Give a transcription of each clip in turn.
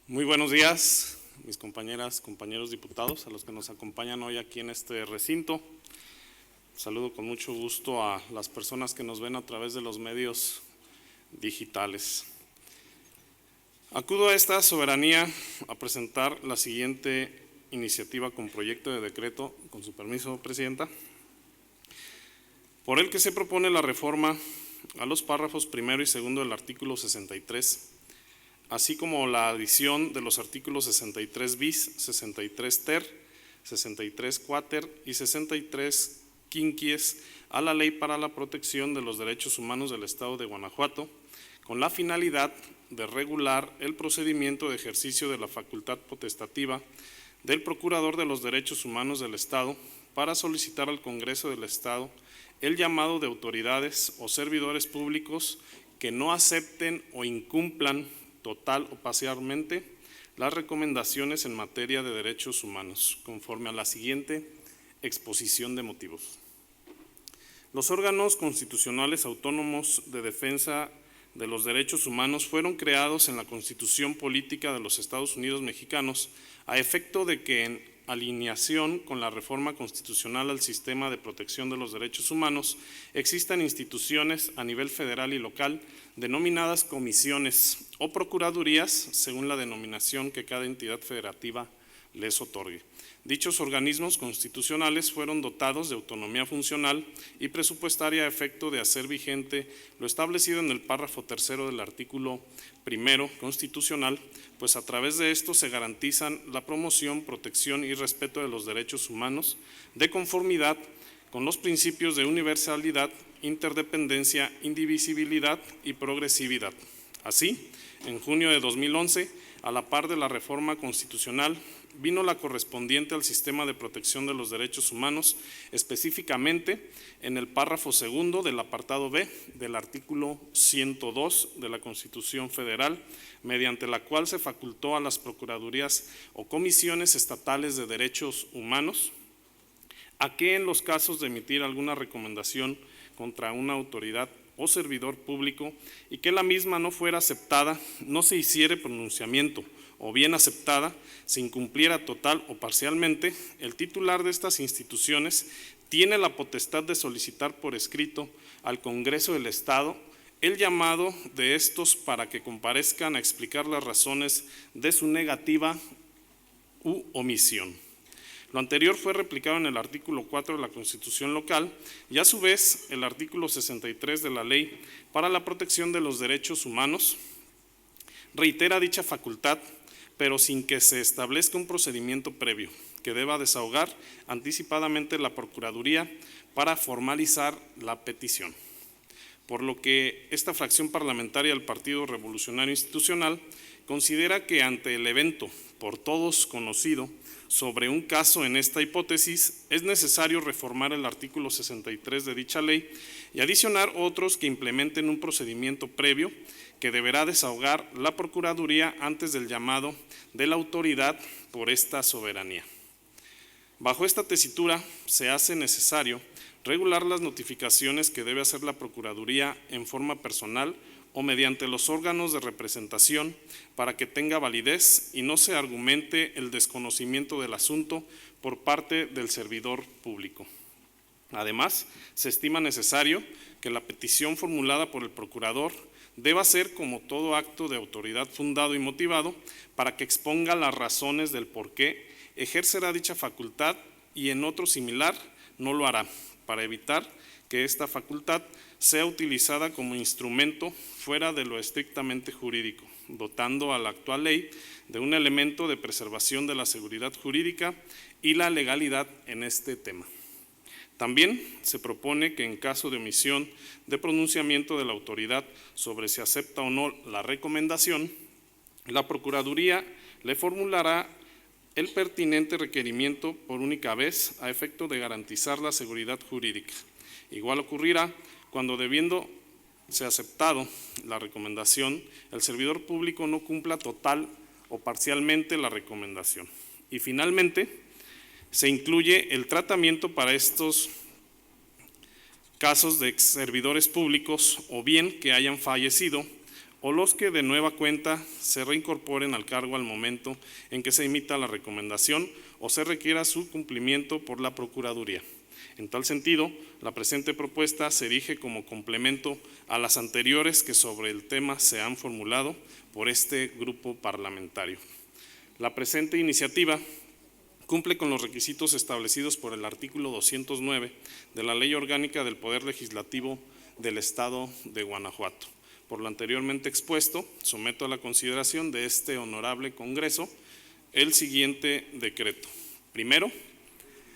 Muy buenos días, mis compañeras, compañeros diputados, a los que nos acompañan hoy aquí en este recinto. Saludo con mucho gusto a las personas que nos ven a través de los medios digitales. Acudo a esta soberanía a presentar la siguiente iniciativa con proyecto de decreto, con su permiso, Presidenta, por el que se propone la reforma a los párrafos primero y segundo del artículo 63, así como la adición de los artículos 63 bis, 63 ter, 63 quater y 63 quinquies a la Ley para la Protección de los Derechos Humanos del Estado de Guanajuato, con la finalidad de regular el procedimiento de ejercicio de la facultad potestativa del Procurador de los Derechos Humanos del Estado para solicitar al Congreso del Estado el llamado de autoridades o servidores públicos que no acepten o incumplan total o parcialmente las recomendaciones en materia de derechos humanos, conforme a la siguiente exposición de motivos. Los órganos constitucionales autónomos de defensa de los derechos humanos fueron creados en la Constitución Política de los Estados Unidos Mexicanos a efecto de que en alineación con la reforma constitucional al sistema de protección de los derechos humanos existan instituciones a nivel federal y local denominadas comisiones o procuradurías según la denominación que cada entidad federativa les otorgue. Dichos organismos constitucionales fueron dotados de autonomía funcional y presupuestaria a efecto de hacer vigente lo establecido en el párrafo tercero del artículo primero constitucional, pues a través de esto se garantizan la promoción, protección y respeto de los derechos humanos de conformidad con los principios de universalidad, interdependencia, indivisibilidad y progresividad. Así, en junio de 2011, a la par de la reforma constitucional, vino la correspondiente al sistema de protección de los derechos humanos, específicamente en el párrafo segundo del apartado B del artículo 102 de la Constitución Federal, mediante la cual se facultó a las procuradurías o comisiones estatales de derechos humanos a que en los casos de emitir alguna recomendación contra una autoridad o servidor público y que la misma no fuera aceptada, no se hiciere pronunciamiento, o bien aceptada, se incumpliera total o parcialmente, el titular de estas instituciones tiene la potestad de solicitar por escrito al Congreso del Estado el llamado de estos para que comparezcan a explicar las razones de su negativa u omisión. Lo anterior fue replicado en el artículo 4 de la Constitución local y a su vez el artículo 63 de la Ley para la Protección de los Derechos Humanos reitera dicha facultad, pero sin que se establezca un procedimiento previo que deba desahogar anticipadamente la Procuraduría para formalizar la petición. Por lo que esta fracción parlamentaria del Partido Revolucionario Institucional considera que ante el evento por todos conocido sobre un caso en esta hipótesis, es necesario reformar el artículo 63 de dicha ley y adicionar otros que implementen un procedimiento previo que deberá desahogar la Procuraduría antes del llamado de la autoridad por esta soberanía. Bajo esta tesitura, se hace necesario regular las notificaciones que debe hacer la Procuraduría en forma personal o mediante los órganos de representación para que tenga validez y no se argumente el desconocimiento del asunto por parte del servidor público. Además, se estima necesario que la petición formulada por el procurador deba ser, como todo acto de autoridad fundado y motivado, para que exponga las razones del por qué ejercerá dicha facultad y en otro similar no lo hará, para evitar que esta facultad sea utilizada como instrumento fuera de lo estrictamente jurídico, dotando a la actual ley de un elemento de preservación de la seguridad jurídica y la legalidad en este tema. También se propone que en caso de omisión de pronunciamiento de la autoridad sobre si acepta o no la recomendación, la Procuraduría le formulará el pertinente requerimiento por única vez a efecto de garantizar la seguridad jurídica. Igual ocurrirá cuando, debiéndose aceptado la recomendación, el servidor público no cumpla total o parcialmente la recomendación. Y finalmente, se incluye el tratamiento para estos casos de servidores públicos o bien que hayan fallecido o los que de nueva cuenta se reincorporen al cargo al momento en que se emita la recomendación o se requiera su cumplimiento por la Procuraduría. En tal sentido, la presente propuesta se erige como complemento a las anteriores que sobre el tema se han formulado por este grupo parlamentario. La presente iniciativa cumple con los requisitos establecidos por el artículo 209 de la Ley Orgánica del Poder Legislativo del Estado de Guanajuato. Por lo anteriormente expuesto, someto a la consideración de este honorable Congreso el siguiente decreto. Primero,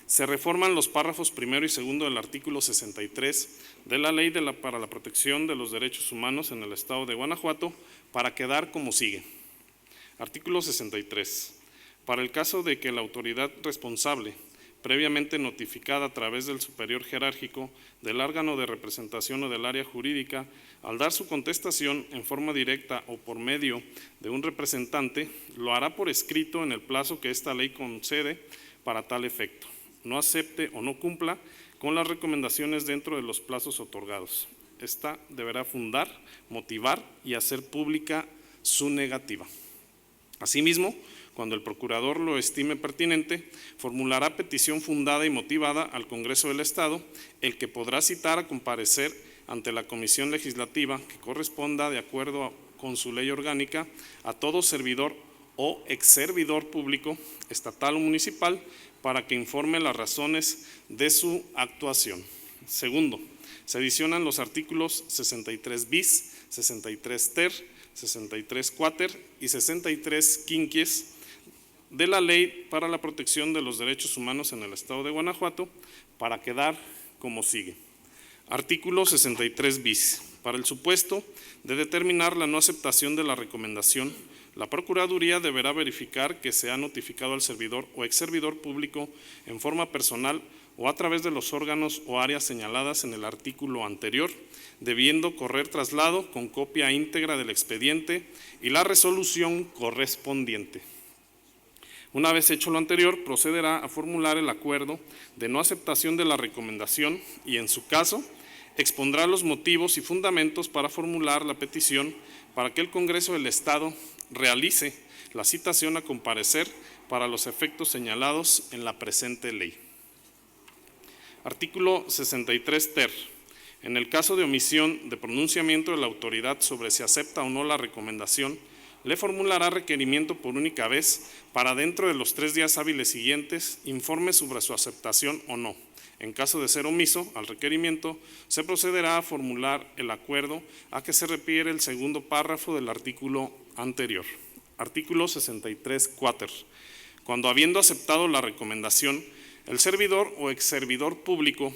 se reforman los párrafos primero y segundo del artículo 63 de la Ley para la Protección de los Derechos Humanos en el Estado de Guanajuato para quedar como sigue. Artículo 63. Para el caso de que la autoridad responsable, previamente notificada a través del superior jerárquico, del órgano de representación o del área jurídica, al dar su contestación en forma directa o por medio de un representante, lo hará por escrito en el plazo que esta ley concede para tal efecto. No acepte o no cumpla con las recomendaciones dentro de los plazos otorgados. Esta deberá fundar, motivar y hacer pública su negativa. Asimismo, cuando el procurador lo estime pertinente, formulará petición fundada y motivada al Congreso del Estado, el que podrá citar a comparecer ante la Comisión Legislativa que corresponda, de acuerdo con su ley orgánica, a todo servidor o exservidor público, estatal o municipal, para que informe las razones de su actuación. Segundo, se adicionan los artículos 63 bis, 63 ter, 63 quater y 63 quinquies de la Ley para la Protección de los Derechos Humanos en el Estado de Guanajuato para quedar como sigue. Artículo 63 bis. Para el supuesto de determinar la no aceptación de la recomendación, la Procuraduría deberá verificar que se ha notificado al servidor o exservidor público en forma personal o a través de los órganos o áreas señaladas en el artículo anterior, debiendo correr traslado con copia íntegra del expediente y la resolución correspondiente. Una vez hecho lo anterior, procederá a formular el acuerdo de no aceptación de la recomendación y, en su caso, expondrá los motivos y fundamentos para formular la petición para que el Congreso del Estado realice la citación a comparecer para los efectos señalados en la presente ley. Artículo 63 ter. En el caso de omisión de pronunciamiento de la autoridad sobre si acepta o no la recomendación, le formulará requerimiento por única vez para dentro de los 3 días hábiles siguientes informe sobre su aceptación o no. En caso de ser omiso al requerimiento, se procederá a formular el acuerdo a que se refiere el segundo párrafo del artículo anterior. Artículo 63 quater. Cuando habiendo aceptado la recomendación, el servidor o exservidor público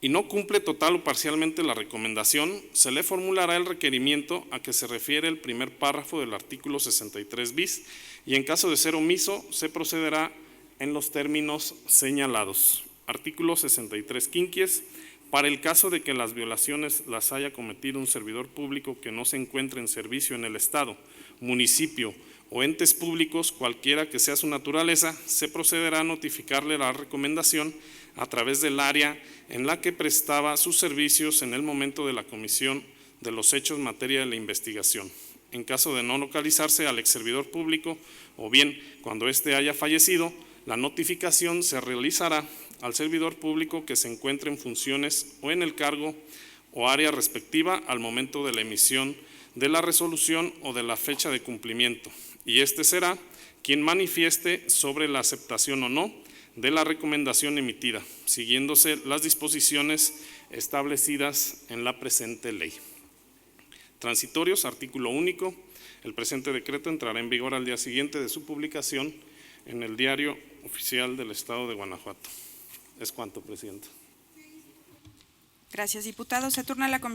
y no cumple total o parcialmente la recomendación, se le formulará el requerimiento a que se refiere el primer párrafo del artículo 63 bis y en caso de ser omiso se procederá en los términos señalados. Artículo 63 quinquies. Para el caso de que las violaciones las haya cometido un servidor público que no se encuentre en servicio en el Estado, municipio o entes públicos, cualquiera que sea su naturaleza, se procederá a notificarle la recomendación a través del área en la que prestaba sus servicios en el momento de la comisión de los hechos en materia de la investigación. En caso de no localizarse al exservidor público o bien cuando éste haya fallecido, la notificación se realizará al servidor público que se encuentre en funciones o en el cargo o área respectiva al momento de la emisión de la resolución o de la fecha de cumplimiento, y este será quien manifieste sobre la aceptación o no de la recomendación emitida, siguiéndose las disposiciones establecidas en la presente ley. Transitorios, artículo único. El presente decreto entrará en vigor al día siguiente de su publicación en el Diario Oficial del Estado de Guanajuato. Es cuanto, presidenta. Gracias, diputado. Se turna la comisión.